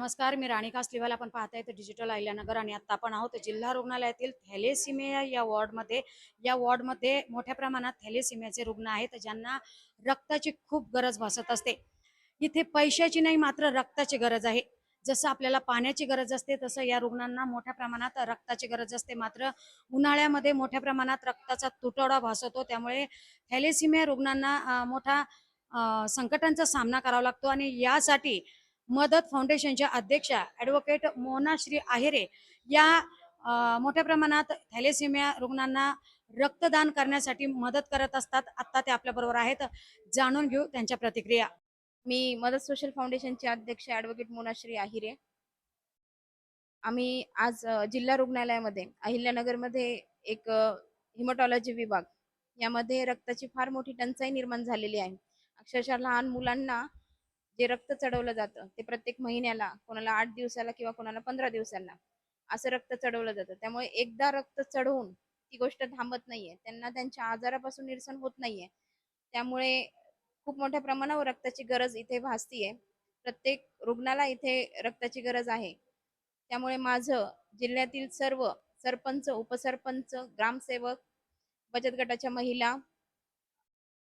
नमस्कार, मी राणी कासलीवाल. आपण पाहताय तर डिजिटल अहिल्यानगर आणि आता आपण आहोत जिल्हा रुग्णालयातील थॅलेसिमिया या वॉर्डमध्ये मोठ्या प्रमाणात थॅलेसिमियाचे रुग्ण आहेत ज्यांना रक्ताची खूप गरज भासत असते. इथे पैशाची नाही मात्र रक्ताची गरज आहे. जसं आपल्याला पाण्याची गरज असते तसं या रुग्णांना मोठ्या प्रमाणात रक्ताची गरज असते. मात्र उन्हाळ्यामध्ये मोठ्या प्रमाणात रक्ताचा तुटवडा भासतो, त्यामुळे थॅलेसिमिया रुग्णांना मोठा संकटांचा सामना करावा लागतो आणि यासाठी मदत फाउंडेशनच्या अध्यक्षा ॲडव्होकेट मोनाश्री आहेरे या मोठ्या प्रमाणात थॅलेसिमिया रुग्णांना रक्तदान करण्यासाठी मदत करत असतात. आता ते आपल्या बरोबर आहेत, जाणून घेऊ त्यांच्या प्रतिक्रिया. मी मदत सोशल फाउंडेशनचे अध्यक्ष ॲडव्होकेट मोनाश्री आहिरे. आम्ही आज जिल्हा रुग्णालयामध्ये अहिल्यानगरमध्ये एक हिमॅटॉलॉजी विभाग यामध्ये रक्ताची फार मोठी टंचाई निर्माण झालेली आहे. अक्षरशः लहान मुलांना जे रक्त चढवलं जातं ते प्रत्येक महिन्याला, कोणाला 8 दिवसाला किंवा कोणाला 15 दिवसांना असं रक्त चढवलं जातं. त्यामुळे एकदा रक्त चढवून ती गोष्ट थांबत नाहीये. त्यांना त्यांच्या आजारापासून निरसन होत नाहीये. त्यामुळे खूप मोठ्या प्रमाणावर रक्ताची गरज इथे भासतीये. प्रत्येक रुग्णाला इथे रक्ताची गरज आहे. त्यामुळे माझं जिल्ह्यातील सर्व सरपंच, उपसरपंच, ग्रामसेवक, बचत गटाच्या महिला,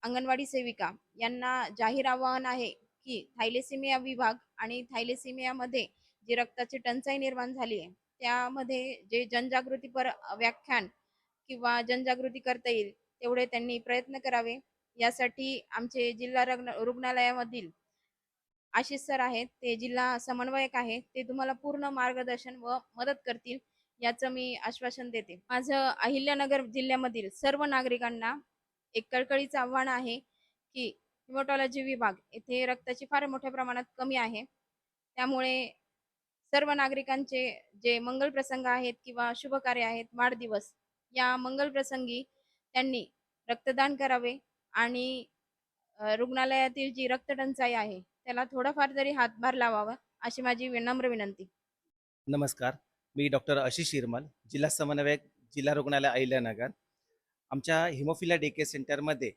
अंगणवाडी सेविका यांना जाहीर आवाहन आहे की थॅलेसेमिया विभाग आणि थॅलेसेमियामध्ये जी रक्ताची टंचाई निर्माण झाली आहे त्यामध्ये जे जनजागृतीपर व्याख्यान किंवा जनजागृती करता येईल तेवढे त्यांनी प्रयत्न करावे. यासाठी आमचे जिल्हा रुग्णालयामधील आशिष सर आहेत, ते जिल्हा समन्वयक आहेत, ते तुम्हाला पूर्ण मार्गदर्शन व मदत करतील याचं मी आश्वासन देते. माझं अहिल्यानगर जिल्ह्यामधील सर्व नागरिकांना एक कळकळीचं आव्हान आहे की हिमॅटॉलॉजी विभाग येथे रक्ताची फार मोठ्या प्रमाणात कमी आहे. त्यामुळे सर्व नागरिकांचे जे मंगल प्रसंग आहेत किंवा शुभ कार्य आहेत, वाढदिवस, या मंगल प्रसंगी त्यांनी रक्तदान करावे आणि रुग्णालयातील जी रक्तटंचाई आहे त्याला थोडाफार तरी हातभार लावावा अशी माझी नम्र विनंती. नमस्कार, मी डॉक्टर आशिष शिरमल, जिल्हा समन्वयक, जिल्हा रुग्णालय अहिल्यानगर. आमच्या हिमोफिलिया डे केअर सेंटरमध्ये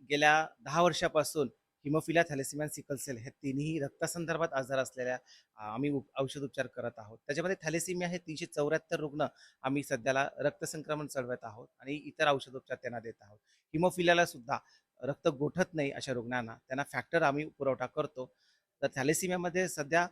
गेल्या 10 वर्षापासून हिमोफिलिया, थॅलेसेमिया, सिकल सेल हे तिन्ही रक्तासंदर्भात आजार असलेल्या आम्ही औषध उपचार करत आहोत. त्याच्यामध्ये थॅलेसेमिया हे 374 रुग्ण आम्ही सध्याला रक्तसंक्रमण चढवत आहोत आणि इतर औषधोपचार त्यांना देत आहोत. हिमोफिलियाला सुद्धा रक्त गोठत नाही अशा रुग्णांना त्यांना फॅक्टर आम्ही पुरवठा करतो. तर थॅलेसेमियामध्ये सध्या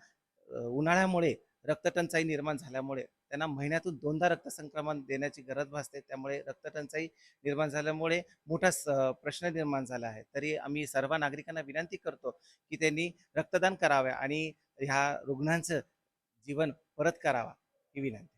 उन्हाळ्यामुळे रक्तटंचाई निर्माण झाल्यामुळे त्यांना महिन्यातून 2दा रक्तसंक्रमण देण्याची गरज भासते. त्यामुळे रक्तटंचाई निर्माण झाल्यामुळे मोठा प्रश्न निर्माण झाला आहे. तरी आम्ही सर्व नागरिकांना विनंती करतो की त्यांनी रक्तदान करावे आणि ह्या रुग्णांचं जीवन परत करावा ही विनंती.